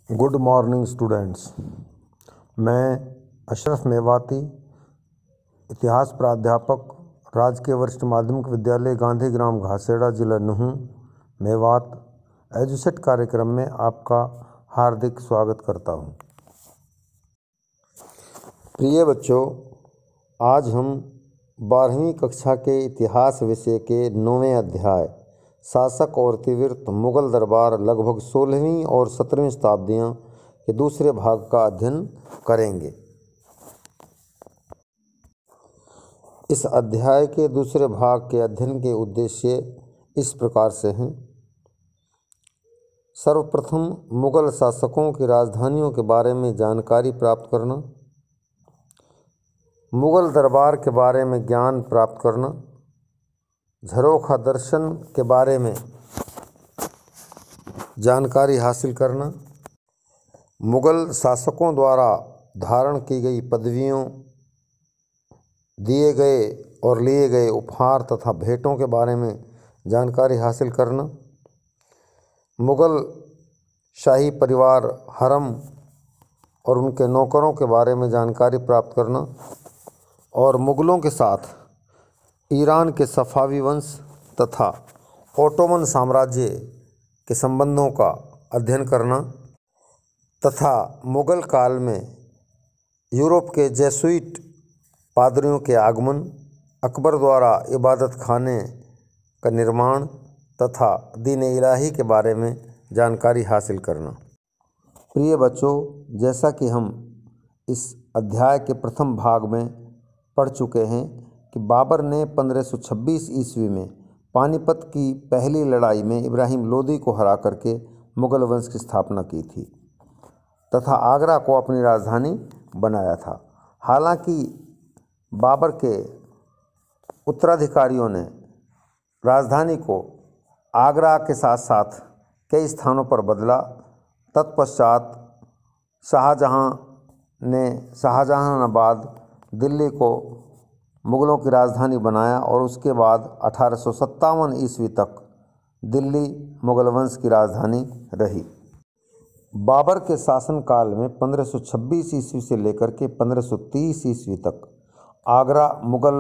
Good morning students. मैं अशरफ मेवाती, इतिहास प्राध्यापक, राजकीय वरिष्ठ माध्यमिक विद्यालय गांधीग्राम घासेड़ा, जिला नूंह, मेवात, एजुसेट कार्यक्रम में आपका हार्दिक स्वागत करता हूं। प्रिय बच्चों, आज हम 12वीं कक्षा के इतिहास विषय के 9वें अध्याय शासक और इतिवृत्त मुगल दरबार लगभग 16वीं और 17वीं शताब्दियों के दूसरे भाग का अध्ययन करेंगे। इस अध्याय के दूसरे भाग के अध्ययन के उद्देश्य इस प्रकार से हैं। सर्वप्रथम मुगल शासकों की राजधानियों के बारे में जानकारी प्राप्त करना, मुगल दरबार के बारे में ज्ञान प्राप्त करना, झरोखा दर्शन के बारे में जानकारी हासिल करना, मुगल शासकों द्वारा धारण की गई पदवियों, दिए गए और लिए गए उपहार तथा भेंटों के बारे में जानकारी हासिल करना, मुगल शाही परिवार हरम और उनके नौकरों के बारे में जानकारी प्राप्त करना और मुगलों के साथ ईरान के सफ़ावी वंश तथा ओटोमन साम्राज्य के संबंधों का अध्ययन करना तथा मुगल काल में यूरोप के जेसुइट पादरियों के आगमन, अकबर द्वारा इबादत खाने का निर्माण तथा दीन इलाही के बारे में जानकारी हासिल करना। प्रिय बच्चों, जैसा कि हम इस अध्याय के प्रथम भाग में पढ़ चुके हैं कि बाबर ने 1526 ईस्वी में पानीपत की पहली लड़ाई में इब्राहिम लोदी को हरा करके मुगल वंश की स्थापना की थी तथा आगरा को अपनी राजधानी बनाया था। हालांकि बाबर के उत्तराधिकारियों ने राजधानी को आगरा के साथ साथ कई स्थानों पर बदला। तत्पश्चात शाहजहां ने शाहजहानाबाद दिल्ली को मुगलों की राजधानी बनाया और उसके बाद 1857 ईस्वी तक दिल्ली मुगल वंश की राजधानी रही। बाबर के शासनकाल में 1526 ईस्वी से लेकर के 1530 ईस्वी तक आगरा मुगल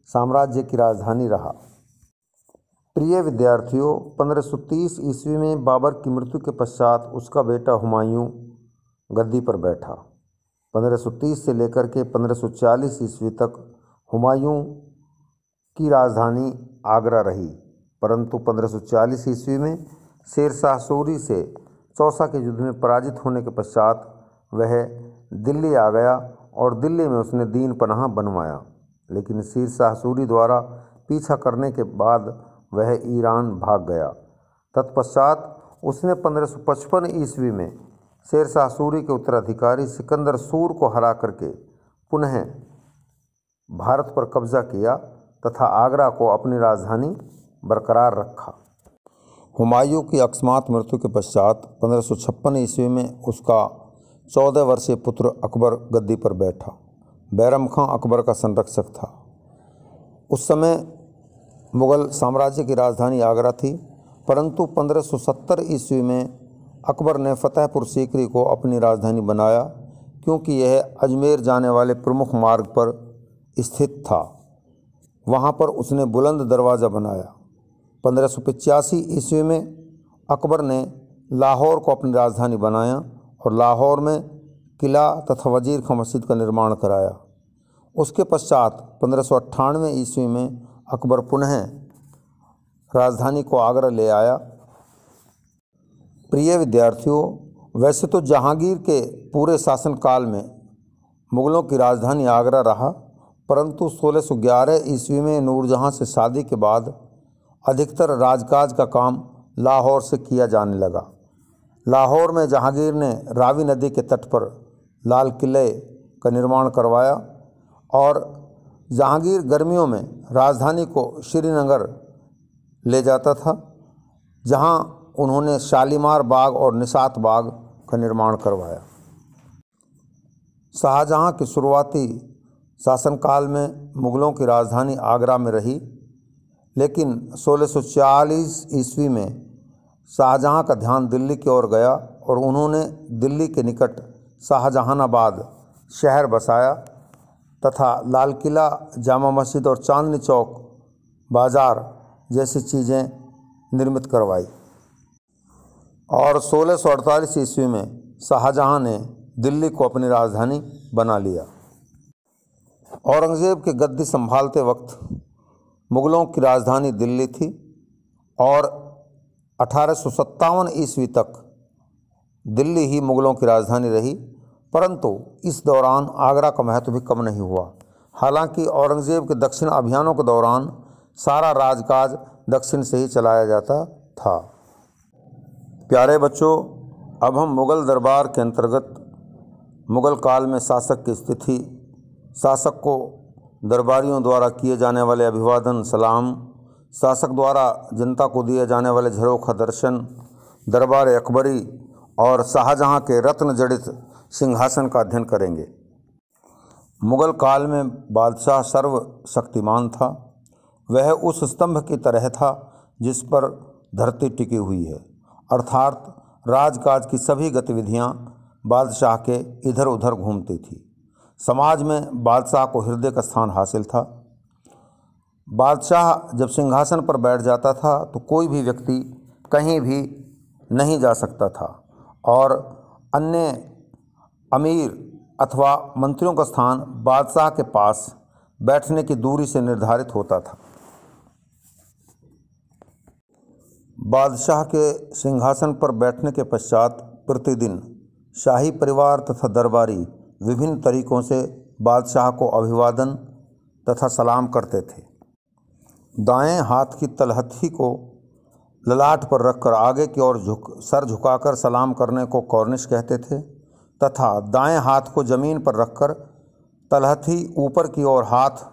साम्राज्य की राजधानी रहा। प्रिय विद्यार्थियों, 1530 ईस्वी में बाबर की मृत्यु के पश्चात उसका बेटा हुमायूं गद्दी पर बैठा। 1530 से लेकर के 1540 ईस्वी तक हुमायूं की राजधानी आगरा रही, परंतु 1540 ईस्वी में शेरशाह सूरी से चौसा के युद्ध में पराजित होने के पश्चात वह दिल्ली आ गया और दिल्ली में उसने दीन पनाह बनवाया, लेकिन शेरशाह सूरी द्वारा पीछा करने के बाद वह ईरान भाग गया। तत्पश्चात उसने 1555 ईस्वी में शेरशाह सूरी के उत्तराधिकारी सिकंदर सूर को हरा करके पुनः भारत पर कब्जा किया तथा आगरा को अपनी राजधानी बरकरार रखा। हुमायूं की अकस्मात मृत्यु के पश्चात 1556 ईस्वी में उसका 14 वर्षीय पुत्र अकबर गद्दी पर बैठा। बैरम खां अकबर का संरक्षक था। उस समय मुगल साम्राज्य की राजधानी आगरा थी, परंतु 1570 ईस्वी में अकबर ने फतेहपुर सीकरी को अपनी राजधानी बनाया, क्योंकि यह अजमेर जाने वाले प्रमुख मार्ग पर स्थित था। वहाँ पर उसने बुलंद दरवाज़ा बनाया। 1585 ईस्वी में अकबर ने लाहौर को अपनी राजधानी बनाया और लाहौर में किला तथा वजीर खां मस्जिद का निर्माण कराया। उसके पश्चात 1598 ईस्वी में अकबर पुनः राजधानी को आगरा ले आया। प्रिय विद्यार्थियों, वैसे तो जहांगीर के पूरे शासनकाल में मुगलों की राजधानी आगरा रहा, परंतु 1611 ईस्वी में नूरजहां से शादी के बाद अधिकतर राजकाज का काम लाहौर से किया जाने लगा। लाहौर में जहांगीर ने रावी नदी के तट पर लाल किले का निर्माण करवाया और जहांगीर गर्मियों में राजधानी को श्रीनगर ले जाता था, जहां उन्होंने शालीमार बाग और निशात बाग का निर्माण करवाया। शाहजहां के शुरुआती शासनकाल में मुगलों की राजधानी आगरा में रही, लेकिन 1640 ईस्वी में शाहजहां का ध्यान दिल्ली की ओर गया और उन्होंने दिल्ली के निकट शाहजहानाबाद शहर बसाया तथा लाल किला, जामा मस्जिद और चांदनी चौक बाज़ार जैसी चीज़ें निर्मित करवाई। और 1648 ईस्वी में शाहजहां ने दिल्ली को अपनी राजधानी बना लिया। औरंगज़ेब के गद्दी संभालते वक्त मुग़लों की राजधानी दिल्ली थी और 1857 ईस्वी तक दिल्ली ही मुग़लों की राजधानी रही, परंतु इस दौरान आगरा का महत्व भी कम नहीं हुआ। हालांकि औरंगज़ेब के दक्षिण अभियानों के दौरान सारा राजकाज दक्षिण से ही चलाया जाता था। प्यारे बच्चों, अब हम मुग़ल दरबार के अंतर्गत मुग़ल काल में शासक की स्थिति, शासक को दरबारियों द्वारा किए जाने वाले अभिवादन सलाम, शासक द्वारा जनता को दिए जाने वाले झरोखा दर्शन, दरबार अकबरी और शाहजहां के रत्न जड़ित सिंहासन का अध्ययन करेंगे। मुग़ल काल में बादशाह सर्वशक्तिमान था। वह उस स्तंभ की तरह था जिस पर धरती टिकी हुई है, अर्थात राजकाज की सभी गतिविधियां बादशाह के इधर उधर घूमती थी। समाज में बादशाह को हृदय का स्थान हासिल था। बादशाह जब सिंहासन पर बैठ जाता था तो कोई भी व्यक्ति कहीं भी नहीं जा सकता था और अन्य अमीर अथवा मंत्रियों का स्थान बादशाह के पास बैठने की दूरी से निर्धारित होता था। बादशाह के सिंहासन पर बैठने के पश्चात प्रतिदिन शाही परिवार तथा दरबारी विभिन्न तरीक़ों से बादशाह को अभिवादन तथा सलाम करते थे। दाएं हाथ की तलहथी को ललाट पर रखकर आगे की ओर सर झुकाकर सलाम करने को कॉर्निश कहते थे तथा दाएं हाथ को ज़मीन पर रखकर तलहथी ऊपर की ओर हाथ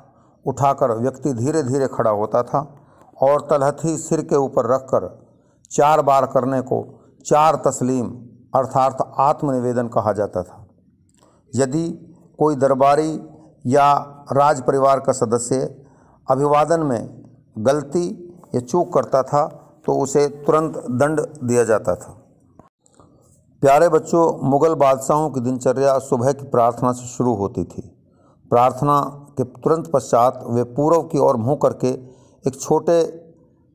उठाकर व्यक्ति धीरे धीरे खड़ा होता था और तलहथी सिर के ऊपर रखकर 4 बार करने को 4 तस्लीम अर्थात आत्मनिवेदन कहा जाता था। यदि कोई दरबारी या राज परिवार का सदस्य अभिवादन में गलती या चूक करता था तो उसे तुरंत दंड दिया जाता था। प्यारे बच्चों, मुग़ल बादशाहों की दिनचर्या सुबह की प्रार्थना से शुरू होती थी। प्रार्थना के तुरंत पश्चात वे पूर्व की ओर मुँह करके एक छोटे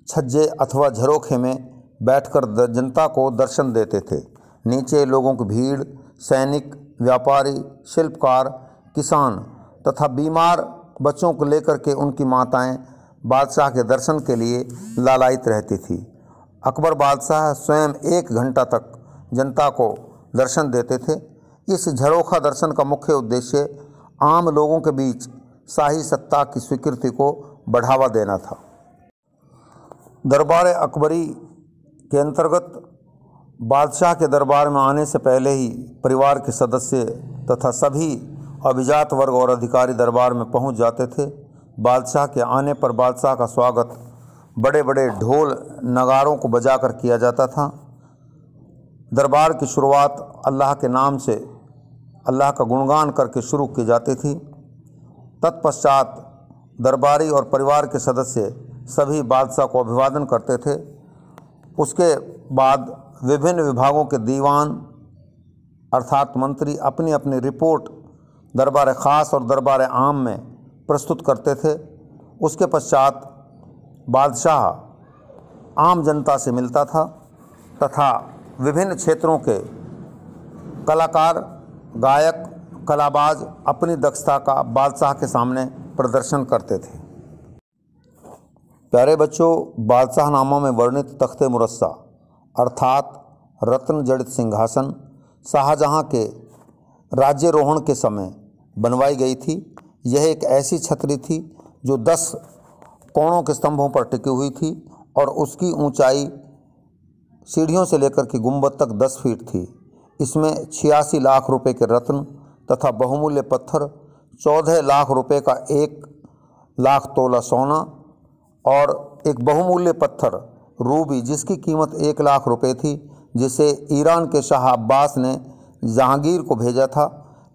छज्जे अथवा झरोखे में बैठकर जनता को दर्शन देते थे। नीचे लोगों की भीड़, सैनिक, व्यापारी, शिल्पकार, किसान तथा बीमार बच्चों को लेकर के उनकी माताएं बादशाह के दर्शन के लिए लालायित रहती थी। अकबर बादशाह स्वयं 1 घंटा तक जनता को दर्शन देते थे। इस झरोखा दर्शन का मुख्य उद्देश्य आम लोगों के बीच शाही सत्ता की स्वीकृति को बढ़ावा देना था। दरबार अकबरी के अंतर्गत बादशाह के दरबार में आने से पहले ही परिवार के सदस्य तथा सभी अभिजात वर्ग और अधिकारी दरबार में पहुंच जाते थे। बादशाह के आने पर बादशाह का स्वागत बड़े बड़े ढोल नगारों को बजाकर किया जाता था। दरबार की शुरुआत अल्लाह के नाम से, अल्लाह का गुणगान करके शुरू की जाती थी। तत्पश्चात दरबारी और परिवार के सदस्य सभी बादशाह को अभिवादन करते थे। उसके बाद विभिन्न विभागों के दीवान अर्थात मंत्री अपनी अपनी रिपोर्ट दरबार ख़ास और दरबार आम में प्रस्तुत करते थे। उसके पश्चात बादशाह आम जनता से मिलता था तथा विभिन्न क्षेत्रों के कलाकार, गायक, कलाबाज अपनी दक्षता का बादशाह के सामने प्रदर्शन करते थे। प्यारे बच्चों, बादशाहनामा में वर्णित तख्ते मुरस्सा अर्थात रत्न जड़ित सिंहासन शाहजहां के राज्यारोहण के समय बनवाई गई थी। यह एक ऐसी छतरी थी जो 10 कोणों के स्तंभों पर टिकी हुई थी और उसकी ऊंचाई सीढ़ियों से लेकर के गुंबद तक 10 फीट थी। इसमें 86 लाख रुपए के रत्न तथा बहुमूल्य पत्थर, 14 लाख रुपए का 1 लाख तोला सोना और एक बहुमूल्य पत्थर रूबी जिसकी कीमत 1 लाख रुपए थी, जिसे ईरान के शाह अब्बास ने जहांगीर को भेजा था,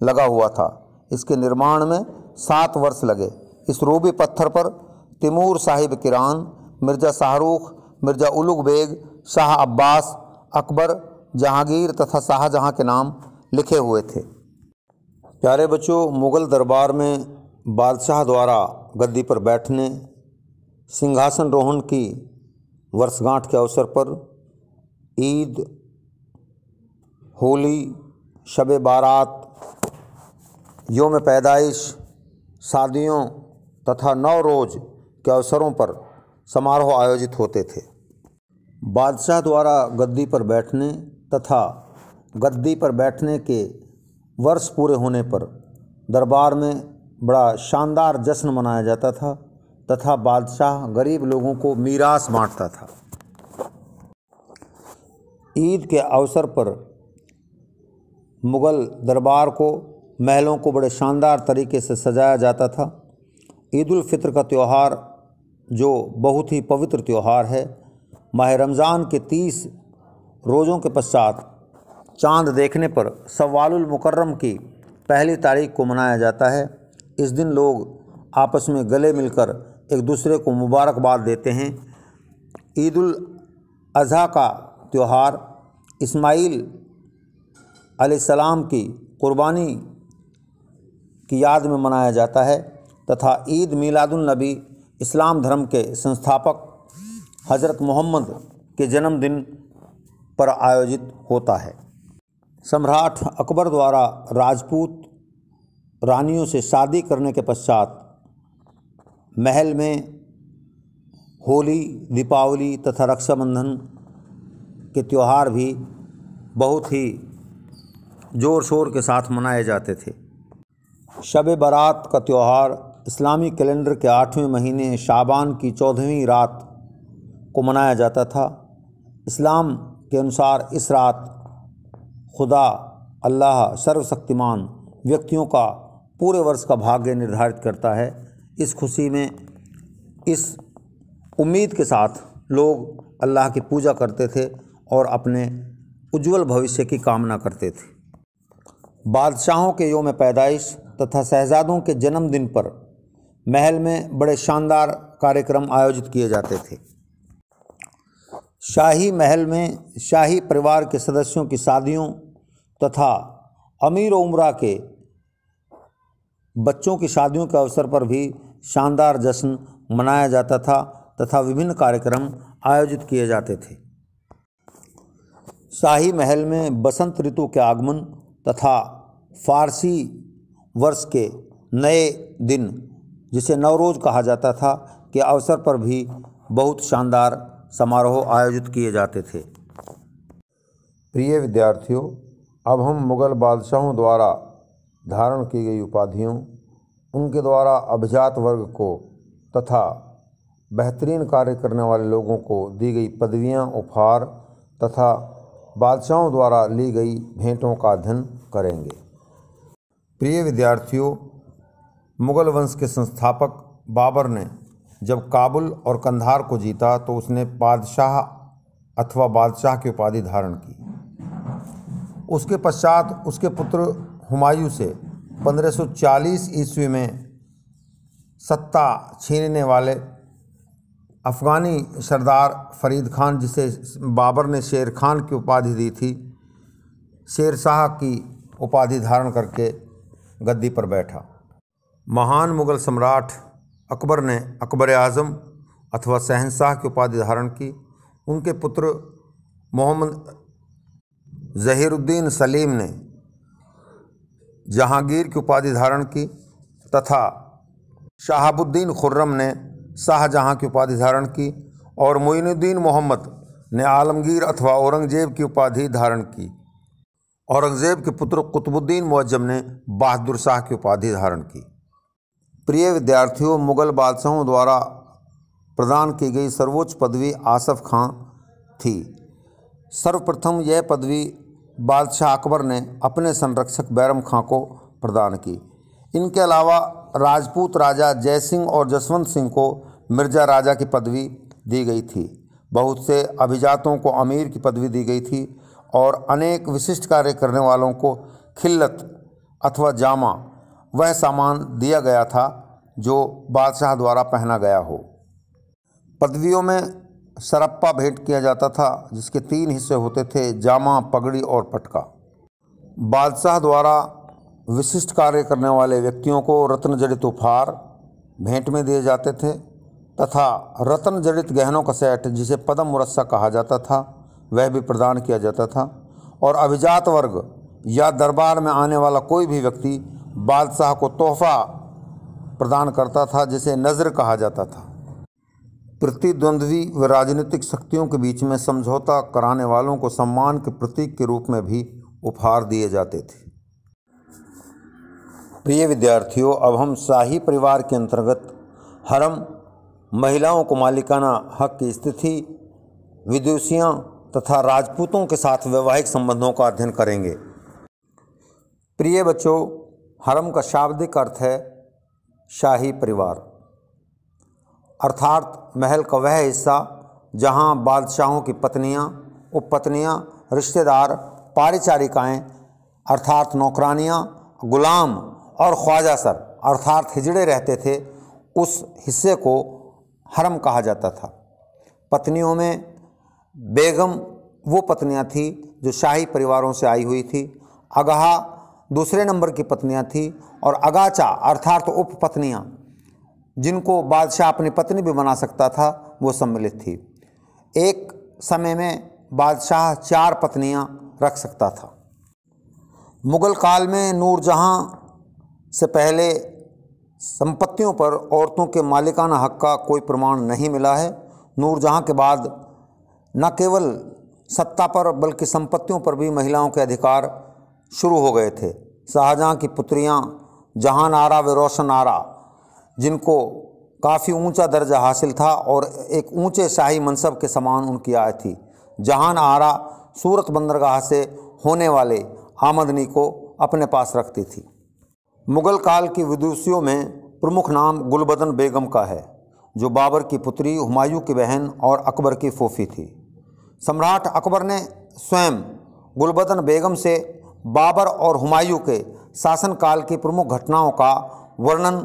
लगा हुआ था। इसके निर्माण में 7 वर्ष लगे। इस रूबी पत्थर पर तिमूर साहिब किरान, मिर्ज़ा शाहरुख, मिर्ज़ा उलुग बेग, शाह अब्बास, अकबर, जहांगीर तथा शाहजहां के नाम लिखे हुए थे। प्यारे बच्चों, मुग़ल दरबार में बादशाह द्वारा गद्दी पर बैठने, सिंहासन रोहण की वर्षगांठ के अवसर पर ईद, होली, शब बारात, योम पैदाइश, शादियों तथा नवरोज़ के अवसरों पर समारोह आयोजित होते थे। बादशाह द्वारा गद्दी पर बैठने तथा गद्दी पर बैठने के वर्ष पूरे होने पर दरबार में बड़ा शानदार जश्न मनाया जाता था तथा बादशाह गरीब लोगों को मीरास बांटता था। ईद के अवसर पर मुग़ल दरबार को, महलों को बड़े शानदार तरीके से सजाया जाता था। ईद उल फित्र का त्यौहार जो बहुत ही पवित्र त्यौहार है, माह रमज़ान के 30 रोज़ों के पश्चात चाँद देखने पर शव्वालुल मुकर्रम की पहली तारीख को मनाया जाता है। इस दिन लोग आपस में गले मिलकर एक दूसरे को मुबारकबाद देते हैं। ईद उल अज़हा का त्यौहार इस्माईल अलैहिस्सलाम की कुर्बानी की याद में मनाया जाता है तथा ईद मीलादुन नबी इस्लाम धर्म के संस्थापक हज़रत मोहम्मद के जन्मदिन पर आयोजित होता है। सम्राट अकबर द्वारा राजपूत रानियों से शादी करने के पश्चात महल में होली, दीपावली तथा रक्षाबंधन के त्यौहार भी बहुत ही ज़ोर शोर के साथ मनाए जाते थे। शब बारात का त्यौहार इस्लामी कैलेंडर के 8वें महीने शाबान की 14वीं रात को मनाया जाता था। इस्लाम के अनुसार इस रात खुदा अल्लाह सर्वशक्तिमान व्यक्तियों का पूरे वर्ष का भाग्य निर्धारित करता है। इस खुशी में, इस उम्मीद के साथ लोग अल्लाह की पूजा करते थे और अपने उज्जवल भविष्य की कामना करते थे। बादशाहों के योम पैदाइश तथा शहजादों के जन्मदिन पर महल में बड़े शानदार कार्यक्रम आयोजित किए जाते थे। शाही महल में शाही परिवार के सदस्यों की शादियों तथा अमीर उमरा के बच्चों की शादियों के अवसर पर भी शानदार जश्न मनाया जाता था तथा विभिन्न कार्यक्रम आयोजित किए जाते थे। शाही महल में बसंत ऋतु के आगमन तथा फ़ारसी वर्ष के नए दिन, जिसे नवरोज़ कहा जाता था, के अवसर पर भी बहुत शानदार समारोह आयोजित किए जाते थे। प्रिय विद्यार्थियों, अब हम मुग़ल बादशाहों द्वारा धारण की गई उपाधियों, उनके द्वारा अभिजात वर्ग को तथा बेहतरीन कार्य करने वाले लोगों को दी गई पदवियां, उपहार तथा बादशाहों द्वारा ली गई भेंटों का अध्ययन करेंगे। प्रिय विद्यार्थियों, मुग़ल वंश के संस्थापक बाबर ने जब काबुल और कंधार को जीता तो उसने बादशाह अथवा बादशाह की उपाधि धारण की। उसके पश्चात उसके पुत्र हुमायूं से 1540 ईस्वी में सत्ता छीनने वाले अफ़गानी सरदार फरीद खान, जिसे बाबर ने शेर खान की उपाधि दी थी, शेर शाह की उपाधि धारण करके गद्दी पर बैठा। महान मुग़ल सम्राट अकबर ने अकबर आज़म अथवा शहंशाह की उपाधि धारण की। उनके पुत्र मोहम्मद ज़हीरुद्दीन सलीम ने जहांगीर की उपाधि धारण की तथा शहाबुद्दीन खुर्रम ने शाहजहां की उपाधि धारण की और मुइनुद्दीन मोहम्मद ने आलमगीर अथवा औरंगजेब की उपाधि धारण की। औरंगजेब के पुत्र कुतुबुद्दीन मुअज्जम ने बहादुर शाह की उपाधि धारण की। प्रिय विद्यार्थियों, मुग़ल बादशाहों द्वारा प्रदान की गई सर्वोच्च पदवी आसफ़ खां थी। सर्वप्रथम यह पदवी बादशाह अकबर ने अपने संरक्षक बैरम खां को प्रदान की। इनके अलावा राजपूत राजा जय सिंह और जसवंत सिंह को मिर्ज़ा राजा की पदवी दी गई थी। बहुत से अभिजातों को अमीर की पदवी दी गई थी और अनेक विशिष्ट कार्य करने वालों को खिल्लत अथवा जामा, वह सामान दिया गया था जो बादशाह द्वारा पहना गया हो। पदवियों में सरप्पा भेंट किया जाता था, जिसके 3 हिस्से होते थे, जामा, पगड़ी और पटका। बादशाह द्वारा विशिष्ट कार्य करने वाले व्यक्तियों को रत्न जड़ित उपहार भेंट में दिए जाते थे तथा रत्न जड़ित गहनों का सेट, जिसे पदम मुरस्सा कहा जाता था, वह भी प्रदान किया जाता था। और अभिजात वर्ग या दरबार में आने वाला कोई भी व्यक्ति बादशाह को तोहफा प्रदान करता था, जिसे नज़र कहा जाता था। प्रतिद्वंद्वी व राजनीतिक शक्तियों के बीच में समझौता कराने वालों को सम्मान के प्रतीक के रूप में भी उपहार दिए जाते थे। प्रिय विद्यार्थियों, अब हम शाही परिवार के अंतर्गत हरम, महिलाओं को मालिकाना हक की स्थिति, विदुषियाँ तथा राजपूतों के साथ वैवाहिक संबंधों का अध्ययन करेंगे। प्रिय बच्चों, हरम का शाब्दिक अर्थ है शाही परिवार, अर्थात महल का वह हिस्सा जहां बादशाहों की पत्नियां, उपपत्नियां, रिश्तेदार, पारिचारिकाएँ अर्थात नौकरानियां, गुलाम और ख्वाजा सर अर्थात हिजड़े रहते थे। उस हिस्से को हरम कहा जाता था। पत्नियों में बेगम वो पत्नियां थी जो शाही परिवारों से आई हुई थी, अगहा दूसरे नंबर की पत्नियां थी और अगाचा अर्थात उपपत्नियां, जिनको बादशाह अपनी पत्नी भी बना सकता था, वो सम्मिलित थी। एक समय में बादशाह 4 पत्नियां रख सकता था। मुग़ल काल में नूरजहां से पहले संपत्तियों पर औरतों के मालिकाना हक का कोई प्रमाण नहीं मिला है। नूरजहां के बाद न केवल सत्ता पर बल्कि संपत्तियों पर भी महिलाओं के अधिकार शुरू हो गए थे। शाहजहां की पुत्रियां जहान आरा व रोशन आरा, जिनको काफ़ी ऊंचा दर्जा हासिल था और एक ऊंचे शाही मनसब के समान उनकी आय थी। जहान आरा सूरत बंदरगाह से होने वाले आमदनी को अपने पास रखती थी। मुग़ल काल की विदुषियों में प्रमुख नाम गुलबदन बेगम का है, जो बाबर की पुत्री, हुमायूं की बहन और अकबर की फूफी थी। सम्राट अकबर ने स्वयं गुलबदन बेगम से बाबर और हुमायूं के शासनकाल की प्रमुख घटनाओं का वर्णन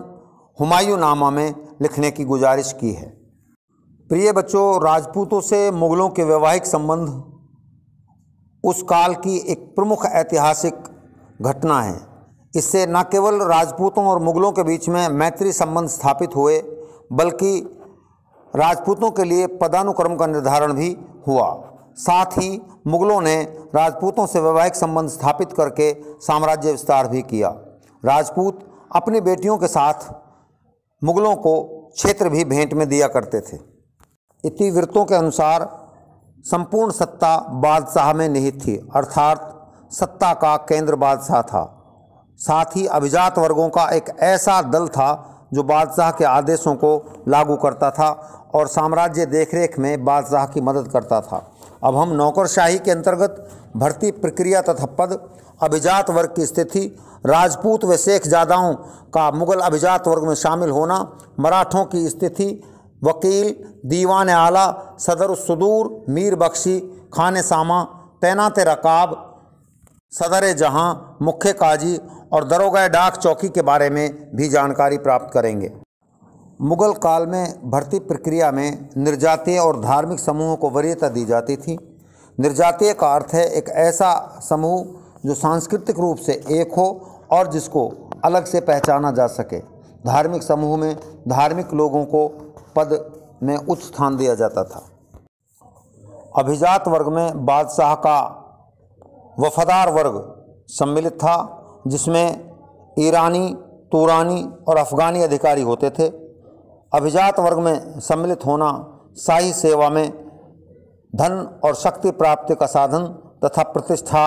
हुमायूंनामा में लिखने की गुजारिश की है। प्रिय बच्चों, राजपूतों से मुग़लों के वैवाहिक संबंध उस काल की एक प्रमुख ऐतिहासिक घटना है। इससे न केवल राजपूतों और मुग़लों के बीच में मैत्री संबंध स्थापित हुए, बल्कि राजपूतों के लिए पदानुक्रम का निर्धारण भी हुआ। साथ ही मुग़लों ने राजपूतों से वैवाहिक संबंध स्थापित करके साम्राज्य विस्तार भी किया। राजपूत अपनी बेटियों के साथ मुग़लों को क्षेत्र भी भेंट में दिया करते थे। इतिवृत्तों के अनुसार संपूर्ण सत्ता बादशाह में निहित थी, अर्थात सत्ता का केंद्र बादशाह था। साथ ही अभिजात वर्गों का एक ऐसा दल था जो बादशाह के आदेशों को लागू करता था और साम्राज्य देखरेख में बादशाह की मदद करता था। अब हम नौकरशाही के अंतर्गत भर्ती प्रक्रिया तथा पद, अभिजात वर्ग की स्थिति, राजपूत व शेखजादाओं का मुग़ल अभिजात वर्ग में शामिल होना, मराठों की स्थिति, वकील, दीवान आला, सदर सुदूर, मीर बख्शी, खाने सामा, तैनात रकाब, सदर जहां, मुख्य काजी और दरोगा डाक चौकी के बारे में भी जानकारी प्राप्त करेंगे। मुग़ल काल में भर्ती प्रक्रिया में निर्जातीय और धार्मिक समूहों को वरीयता दी जाती थी। निर्जातीय का अर्थ है एक ऐसा समूह जो सांस्कृतिक रूप से एक हो और जिसको अलग से पहचाना जा सके। धार्मिक समूह में धार्मिक लोगों को पद में उच्च स्थान दिया जाता था। अभिजात वर्ग में बादशाह का वफादार वर्ग सम्मिलित था, जिसमें ईरानी, तुरानी और अफ़गानी अधिकारी होते थे। अभिजात वर्ग में सम्मिलित होना शाही सेवा में धन और शक्ति प्राप्ति का साधन तथा प्रतिष्ठा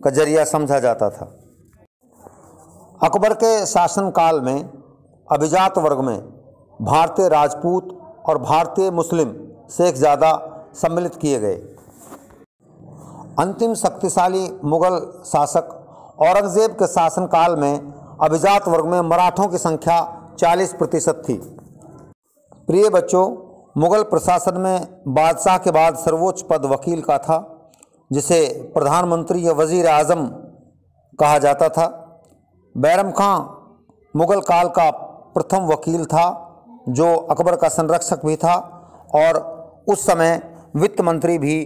का जरिया समझा जाता था। अकबर के शासनकाल में अभिजात वर्ग में भारतीय राजपूत और भारतीय मुस्लिम शेखजादा सम्मिलित किए गए। अंतिम शक्तिशाली मुग़ल शासक औरंगज़ेब के शासनकाल में अभिजात वर्ग में मराठों की संख्या 40% थी। प्रिय बच्चों, मुग़ल प्रशासन में बादशाह के बाद सर्वोच्च पद वकील का था, जिसे प्रधानमंत्री या वज़ीर आज़म कहा जाता था। बैरम खां मुग़ल काल का प्रथम वकील था, जो अकबर का संरक्षक भी था और उस समय वित्त मंत्री भी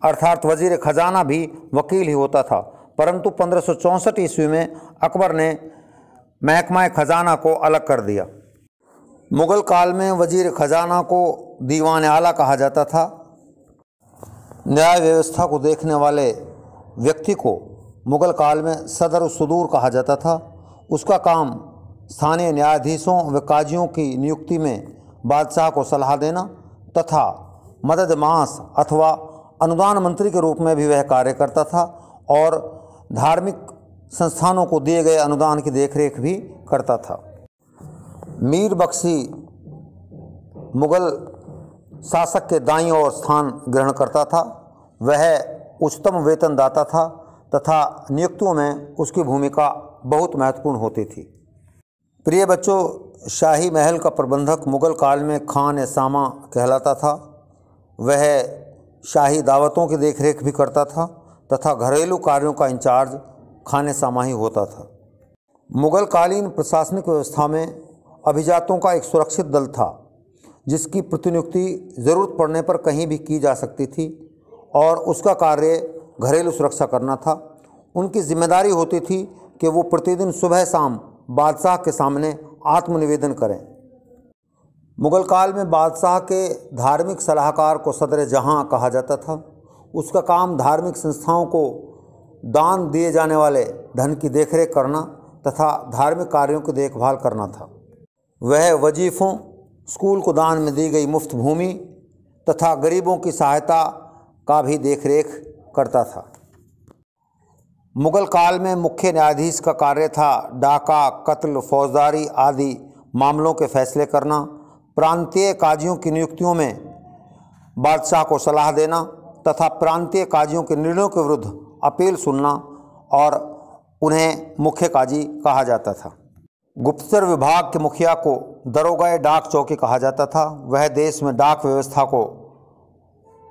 अर्थात वजीर खजाना भी वकील ही होता था, परंतु 1564 ईस्वी में अकबर ने महकमा खजाना को अलग कर दिया। मुग़ल काल में वजीर खजाना को दीवान आला कहा जाता था। न्याय व्यवस्था को देखने वाले व्यक्ति को मुग़ल काल में सदर सुदूर कहा जाता था। उसका काम स्थानीय न्यायाधीशों व काजियों की नियुक्ति में बादशाह को सलाह देना तथा मदद मास अथवा अनुदान मंत्री के रूप में भी वह कार्य करता था और धार्मिक संस्थानों को दिए गए अनुदान की देखरेख भी करता था। मीर बख्शी मुग़ल शासक के दाईं ओर स्थान ग्रहण करता था। वह उच्चतम वेतनदाता था तथा नियुक्तियों में उसकी भूमिका बहुत महत्वपूर्ण होती थी। प्रिय बच्चों, शाही महल का प्रबंधक मुग़ल काल में खान सामा कहलाता था। वह शाही दावतों की देखरेख भी करता था तथा घरेलू कार्यों का इंचार्ज खान सामा ही होता था। मुग़ल कालीन प्रशासनिक व्यवस्था में अभिजातों का एक सुरक्षित दल था जिसकी प्रतिनियुक्ति ज़रूरत पड़ने पर कहीं भी की जा सकती थी और उसका कार्य घरेलू सुरक्षा करना था। उनकी जिम्मेदारी होती थी कि वो प्रतिदिन सुबह शाम बादशाह के सामने आत्मनिवेदन करें। मुग़ल काल में बादशाह के धार्मिक सलाहकार को सदर जहां कहा जाता था। उसका काम धार्मिक संस्थाओं को दान दिए जाने वाले धन की देखरेख करना तथा धार्मिक कार्यों की देखभाल करना था। वह वजीफ़ों, स्कूल को दान में दी गई मुफ्त भूमि तथा गरीबों की सहायता का भी देखरेख करता था। मुग़ल काल में मुख्य न्यायाधीश का कार्य था डाका, कत्ल, फौजदारी आदि मामलों के फैसले करना, प्रांतीय काजियों की नियुक्तियों में बादशाह को सलाह देना तथा प्रांतीय काजियों के निर्णयों के विरुद्ध अपील सुनना और उन्हें मुख्य काजी कहा जाता था। गुप्तचर विभाग के मुखिया को दरोगा डाक चौकी कहा जाता था। वह देश में डाक व्यवस्था को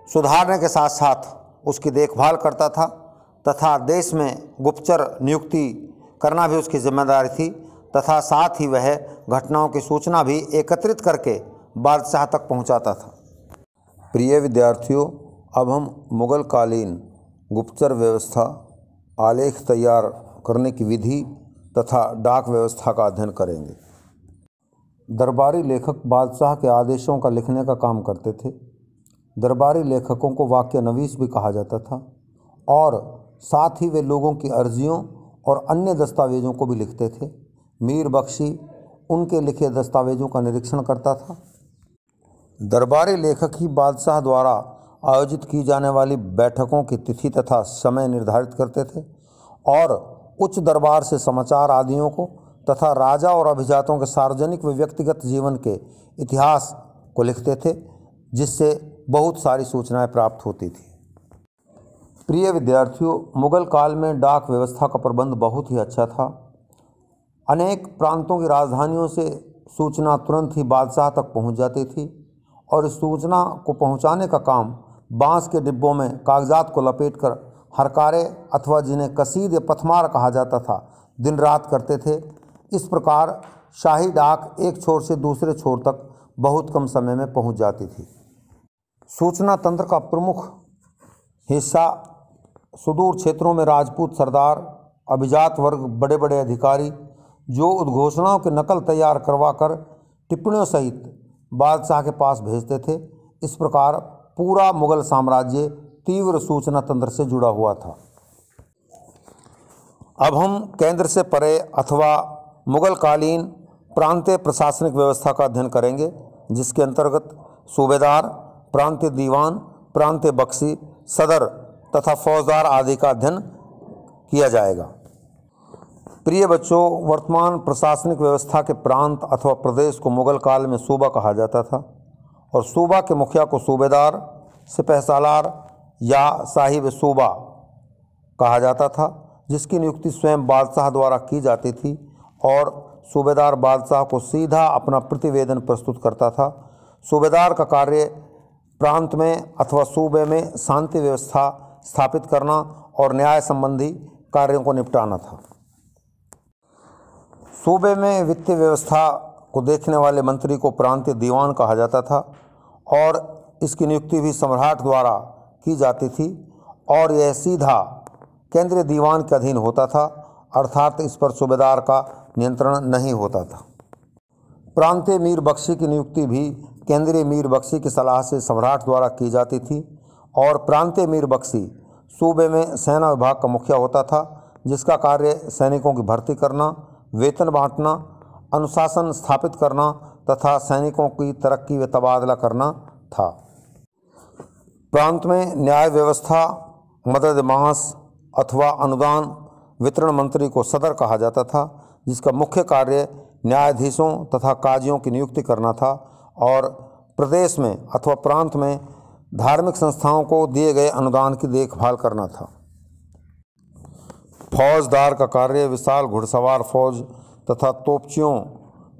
सुधारने के साथ साथ उसकी देखभाल करता था तथा देश में गुप्तचर नियुक्ति करना भी उसकी जिम्मेदारी थी तथा साथ ही वह घटनाओं की सूचना भी एकत्रित करके बादशाह तक पहुंचाता था। प्रिय विद्यार्थियों, अब हम मुग़ल कालीन गुप्तचर व्यवस्था, आलेख तैयार करने की विधि तथा डाक व्यवस्था का अध्ययन करेंगे। दरबारी लेखक बादशाह के आदेशों का लिखने का काम करते थे। दरबारी लेखकों को वाक्यनवीस भी कहा जाता था और साथ ही वे लोगों की अर्जियों और अन्य दस्तावेज़ों को भी लिखते थे। मीर बख्शी उनके लिखे दस्तावेज़ों का निरीक्षण करता था। दरबारी लेखक ही बादशाह द्वारा आयोजित की जाने वाली बैठकों की तिथि तथा समय निर्धारित करते थे और उच्च दरबार से समाचार आदियों को तथा राजा और अभिजातों के सार्वजनिक व व्यक्तिगत जीवन के इतिहास को लिखते थे, जिससे बहुत सारी सूचनाएं प्राप्त होती थी। प्रिय विद्यार्थियों, मुग़ल काल में डाक व्यवस्था का प्रबंध बहुत ही अच्छा था। अनेक प्रांतों की राजधानियों से सूचना तुरंत ही बादशाह तक पहुंच जाती थी और इस सूचना को पहुंचाने का काम बांस के डिब्बों में कागजात को लपेटकर हरकारे अथवा जिन्हें कसीद या पथमार कहा जाता था, दिन रात करते थे। इस प्रकार शाही डाक एक छोर से दूसरे छोर तक बहुत कम समय में पहुंच जाती थी। सूचना तंत्र का प्रमुख हिस्सा सुदूर क्षेत्रों में राजपूत सरदार, अभिजात वर्ग, बड़े बड़े अधिकारी जो उद्घोषणाओं की नकल तैयार करवाकर टिप्पणियों सहित बादशाह के पास भेजते थे। इस प्रकार पूरा मुग़ल साम्राज्य तीव्र सूचना तंत्र से जुड़ा हुआ था। अब हम केंद्र से परे अथवा मुग़ल कालीन प्रांतीय प्रशासनिक व्यवस्था का अध्ययन करेंगे, जिसके अंतर्गत सूबेदार, प्रांतीय दीवान, प्रांतीय बख्शी, सदर तथा फौजदार आदि का अध्ययन किया जाएगा। प्रिय बच्चों, वर्तमान प्रशासनिक व्यवस्था के प्रांत अथवा प्रदेश को मुग़ल काल में सूबा कहा जाता था और सूबा के मुखिया को सूबेदार, सिपहसालार या साहिब सूबा कहा जाता था, जिसकी नियुक्ति स्वयं बादशाह द्वारा की जाती थी और सूबेदार बादशाह को सीधा अपना प्रतिवेदन प्रस्तुत करता था। सूबेदार का कार्य प्रांत में अथवा सूबे में शांति व्यवस्था स्थापित करना और न्याय संबंधी कार्यों को निपटाना था। सूबे में वित्तीय व्यवस्था को देखने वाले मंत्री को प्रांतीय दीवान कहा जाता था और इसकी नियुक्ति भी सम्राट द्वारा की जाती थी और यह सीधा केंद्रीय दीवान के अधीन होता था, अर्थात इस पर सूबेदार का नियंत्रण नहीं होता था। प्रांतीय मीर बख्शी की नियुक्ति भी केंद्रीय मीर बख्शी की सलाह से सम्राट द्वारा की जाती थी और प्रांतीय मीर बख्शी सूबे में सेना विभाग का मुखिया होता था, जिसका कार्य सैनिकों की भर्ती करना, वेतन बांटना, अनुशासन स्थापित करना तथा सैनिकों की तरक्की व तबादला करना था। प्रांत में न्याय व्यवस्था, मदद मास अथवा अनुदान वितरण मंत्री को सदर कहा जाता था, जिसका मुख्य कार्य न्यायाधीशों तथा काजियों की नियुक्ति करना था और प्रदेश में अथवा प्रांत में धार्मिक संस्थाओं को दिए गए अनुदान की देखभाल करना था। फौजदार का कार्य विशाल घुड़सवार फौज तथा तोपचियों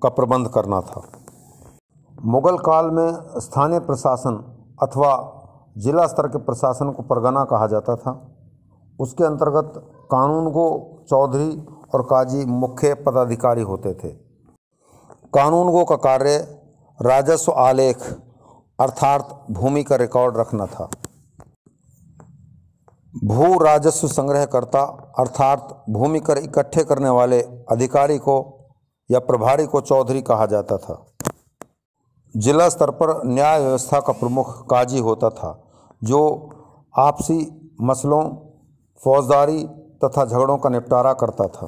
का प्रबंध करना था। मुगल काल में स्थानीय प्रशासन अथवा जिला स्तर के प्रशासन को परगना कहा जाता था। उसके अंतर्गत कानूनगो, चौधरी और काजी मुख्य पदाधिकारी होते थे। कानूनगो का कार्य राजस्व आलेख अर्थात भूमि का रिकॉर्ड रखना था। भू राजस्व संग्रहकर्ता अर्थात भूमि कर इकट्ठे करने वाले अधिकारी को या प्रभारी को चौधरी कहा जाता था। जिला स्तर पर न्याय व्यवस्था का प्रमुख काजी होता था, जो आपसी मसलों, फौजदारी तथा झगड़ों का निपटारा करता था।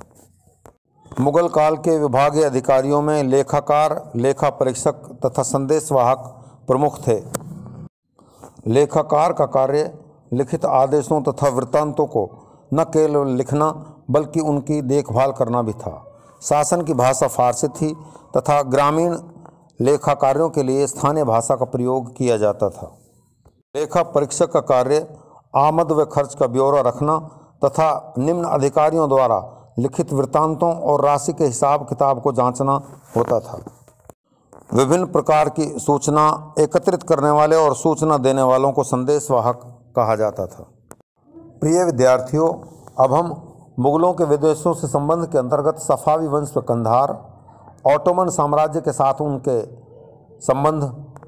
मुगल काल के विभागीय अधिकारियों में लेखाकार, लेखा परीक्षक तथा संदेशवाहक प्रमुख थे। लेखाकार का कार्य लिखित आदेशों तथा वृत्तांतों को न केवल लिखना बल्कि उनकी देखभाल करना भी था। शासन की भाषा फारसी थी तथा ग्रामीण लेखा कार्यों के लिए स्थानीय भाषा का प्रयोग किया जाता था। लेखा परीक्षक का कार्य आमद व खर्च का ब्यौरा रखना तथा निम्न अधिकारियों द्वारा लिखित वृत्तांतों और राशि के हिसाब किताब को जांचना होता था। विभिन्न प्रकार की सूचना एकत्रित करने वाले और सूचना देने वालों को संदेशवाहक कहा जाता था। प्रिय विद्यार्थियों, अब हम मुगलों के विदेशों से संबंध के अंतर्गत सफावी वंश व कंधार, ऑटोमन साम्राज्य के साथ उनके संबंध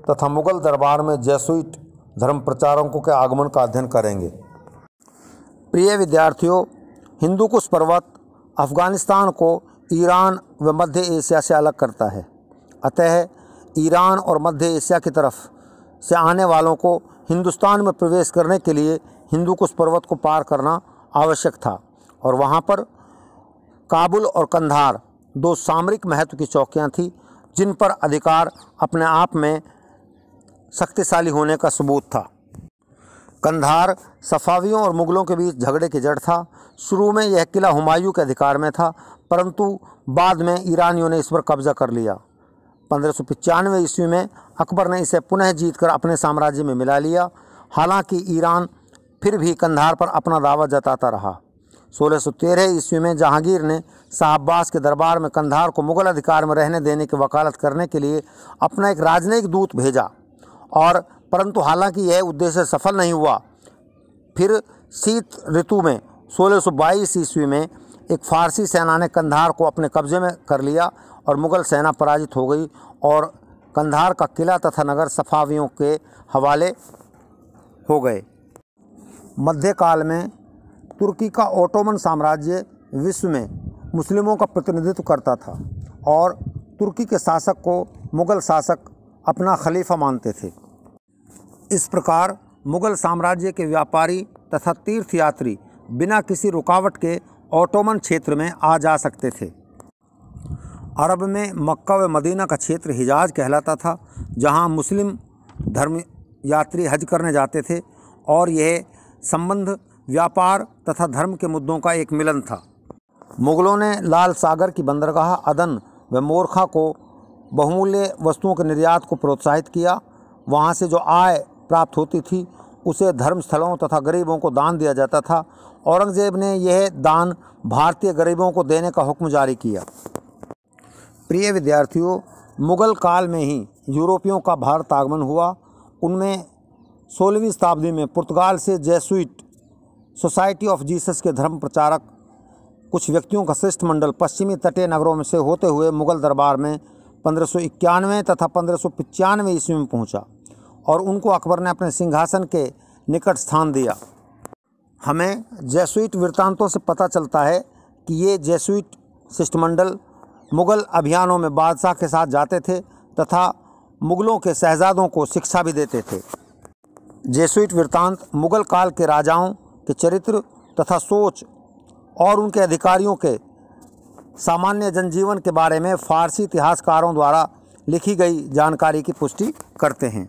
तथा मुगल दरबार में जेसुइट धर्म प्रचारकों के आगमन का अध्ययन करेंगे। प्रिय विद्यार्थियों, हिंदुकुश पर्वत अफ़गानिस्तान को ईरान व मध्य एशिया से अलग करता है। अतः ईरान और मध्य एशिया की तरफ से आने वालों को हिंदुस्तान में प्रवेश करने के लिए हिंदुकुश पर्वत को पार करना आवश्यक था और वहाँ पर काबुल और कंधार दो सामरिक महत्व की चौकियाँ थीं, जिन पर अधिकार अपने आप में शक्तिशाली होने का सबूत था। कंधार सफावियों और मुगलों के बीच झगड़े की जड़ था। शुरू में यह किला हुमायूं के अधिकार में था, परंतु बाद में ईरानियों ने इस पर कब्जा कर लिया। 1595 ईस्वी में अकबर ने इसे पुनः जीतकर अपने साम्राज्य में मिला लिया। हालांकि ईरान फिर भी कंधार पर अपना दावा जताता रहा। 1613 ईस्वी में जहांगीर ने शाह अब्बास के दरबार में कंधार को मुगल अधिकार में रहने देने की वकालत करने के लिए अपना एक राजनयिक दूत भेजा और परंतु हालांकि यह उद्देश्य सफल नहीं हुआ। फिर शीत ऋतु में 1622 ईस्वी में एक फारसी सेना ने कंधार को अपने कब्जे में कर लिया और मुगल सेना पराजित हो गई और कंधार का किला तथा नगर सफावियों के हवाले हो गए। मध्यकाल में तुर्की का ओटोमन साम्राज्य विश्व में मुस्लिमों का प्रतिनिधित्व करता था और तुर्की के शासक को मुगल शासक अपना खलीफा मानते थे। इस प्रकार मुगल साम्राज्य के व्यापारी तथा तीर्थयात्री बिना किसी रुकावट के ओटोमन क्षेत्र में आ जा सकते थे। अरब में मक्का व मदीना का क्षेत्र हिजाज कहलाता था, जहां मुस्लिम धर्म यात्री हज करने जाते थे और यह संबंध व्यापार तथा धर्म के मुद्दों का एक मिलन था। मुगलों ने लाल सागर की बंदरगाह अदन व मोरखा को बहुमूल्य वस्तुओं के निर्यात को प्रोत्साहित किया। वहाँ से जो आय प्राप्त होती थी उसे धर्मस्थलों तथा गरीबों को दान दिया जाता था। औरंगजेब ने यह दान भारतीय गरीबों को देने का हुक्म जारी किया। प्रिय विद्यार्थियों, मुगल काल में ही यूरोपियों का भारत आगमन हुआ। उनमें 16वीं शताब्दी में पुर्तगाल से जेसुइट सोसाइटी ऑफ जीसस के धर्म प्रचारक कुछ व्यक्तियों का श्रेष्ठ मंडल पश्चिमी तटीय नगरों में से होते हुए मुगल दरबार में 1591 तथा 1595 ईस्वी में पहुंचा। और उनको अकबर ने अपने सिंहासन के निकट स्थान दिया। हमें जेसुइट वृत्तांतों से पता चलता है कि ये जेसुइट शिष्टमंडल मुग़ल अभियानों में बादशाह के साथ जाते थे तथा मुग़लों के शहजादों को शिक्षा भी देते थे। जेसुइट वृत्तांत मुग़ल काल के राजाओं के चरित्र तथा सोच और उनके अधिकारियों के सामान्य जनजीवन के बारे में फ़ारसी इतिहासकारों द्वारा लिखी गई जानकारी की पुष्टि करते हैं।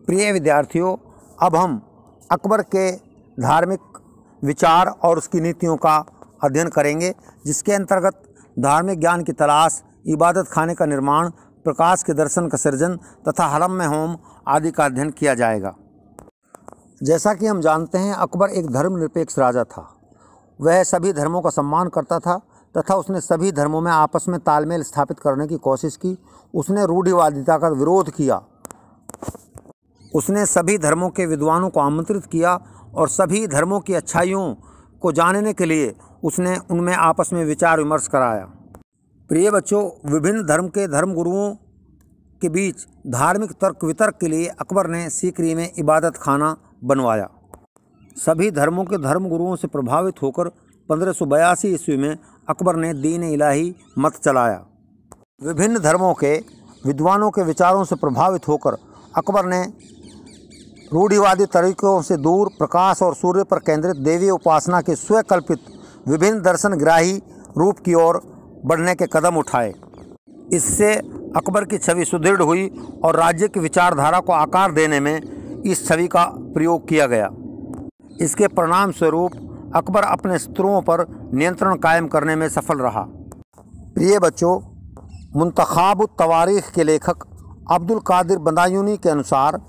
प्रिय विद्यार्थियों, अब हम अकबर के धार्मिक विचार और उसकी नीतियों का अध्ययन करेंगे, जिसके अंतर्गत धार्मिक ज्ञान की तलाश, इबादत खाने का निर्माण, प्रकाश के दर्शन का सृजन तथा हरम में होम आदि का अध्ययन किया जाएगा। जैसा कि हम जानते हैं, अकबर एक धर्मनिरपेक्ष राजा था। वह सभी धर्मों का सम्मान करता था तथा उसने सभी धर्मों में आपस में तालमेल स्थापित करने की कोशिश की। उसने रूढ़िवादिता का विरोध किया। उसने सभी धर्मों के विद्वानों को आमंत्रित किया और सभी धर्मों की अच्छाइयों को जानने के लिए उसने उनमें आपस में विचार विमर्श कराया। प्रिय बच्चों, विभिन्न धर्म के धर्मगुरुओं के बीच धार्मिक तर्क वितर्क के लिए अकबर ने सीकरी में इबादत खाना बनवाया। सभी धर्मों के धर्मगुरुओं से प्रभावित होकर 1582 ईस्वी में अकबर ने दीन इलाही मत चलाया। विभिन्न धर्मों के विद्वानों के विचारों से प्रभावित होकर अकबर ने रूढ़िवादी तरीकों से दूर प्रकाश और सूर्य पर केंद्रित देवी उपासना के स्वकल्पित विभिन्न दर्शनग्राही रूप की ओर बढ़ने के कदम उठाए। इससे अकबर की छवि सुदृढ़ हुई और राज्य की विचारधारा को आकार देने में इस छवि का प्रयोग किया गया। इसके परिणाम स्वरूप अकबर अपने शत्रुओं पर नियंत्रण कायम करने में सफल रहा। प्रिय बच्चों, मुंतखाबुत तवारीख के लेखक अब्दुल कादिर बदायूनी के अनुसार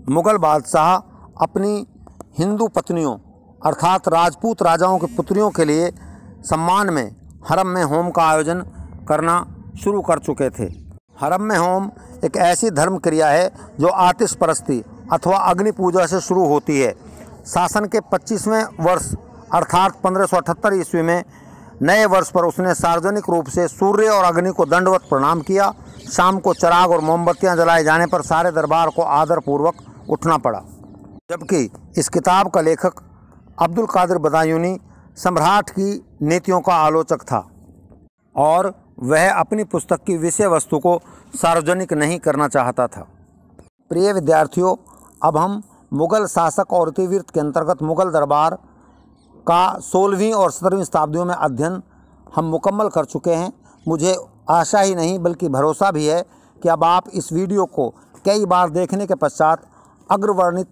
मुग़ल बादशाह अपनी हिंदू पत्नियों अर्थात राजपूत राजाओं की पुत्रियों के लिए सम्मान में हरम में होम का आयोजन करना शुरू कर चुके थे। हरम में होम एक ऐसी धर्म क्रिया है जो आतिश परस्ती अथवा अग्नि पूजा से शुरू होती है। शासन के 25वें वर्ष अर्थात 1578 ईस्वी में नए वर्ष पर उसने सार्वजनिक रूप से सूर्य और अग्नि को दंडवत प्रणाम किया। शाम को चिराग और मोमबत्तियां जलाए जाने पर सारे दरबार को आदरपूर्वक उठना पड़ा। जबकि इस किताब का लेखक अब्दुल कादिर बदायूनी सम्राट की नीतियों का आलोचक था और वह अपनी पुस्तक की विषय वस्तु को सार्वजनिक नहीं करना चाहता था। प्रिय विद्यार्थियों, अब हम मुग़ल शासक और इतिवृत्त के अंतर्गत मुग़ल दरबार का 16वीं और 17वीं शताब्दियों में अध्ययन हम मुकम्मल कर चुके हैं। मुझे आशा ही नहीं बल्कि भरोसा भी है कि अब आप इस वीडियो को कई बार देखने के पश्चात अग्रवर्णित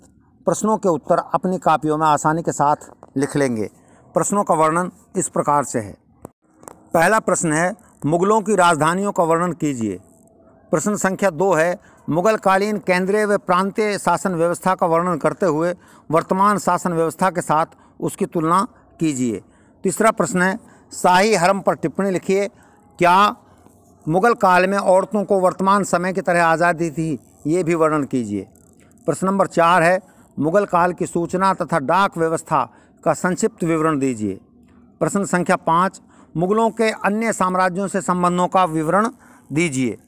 प्रश्नों के उत्तर अपनी कापियों में आसानी के साथ लिख लेंगे। प्रश्नों का वर्णन इस प्रकार से है। पहला प्रश्न है, मुग़लों की राजधानियों का वर्णन कीजिए। प्रश्न संख्या 2 है, मुग़ल कालीन केंद्रीय व प्रांतीय शासन व्यवस्था का वर्णन करते हुए वर्तमान शासन व्यवस्था के साथ उसकी तुलना कीजिए। तीसरा प्रश्न है, शाही हरम पर टिप्पणी लिखिए। क्या मुग़ल काल में औरतों को वर्तमान समय की तरह आज़ादी थी? ये भी वर्णन कीजिए। प्रश्न नंबर 4 है, मुग़ल काल की सूचना तथा डाक व्यवस्था का संक्षिप्त विवरण दीजिए। प्रश्न संख्या 5, मुग़लों के अन्य साम्राज्यों से संबंधों का विवरण दीजिए।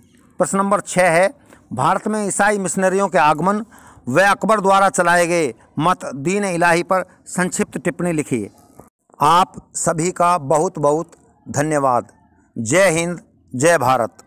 प्रश्न नंबर 6 है, भारत में ईसाई मिशनरियों के आगमन व अकबर द्वारा चलाए गए मत दीन इलाही पर संक्षिप्त टिप्पणी लिखिए। आप सभी का बहुत बहुत धन्यवाद। जय हिंद, जय भारत।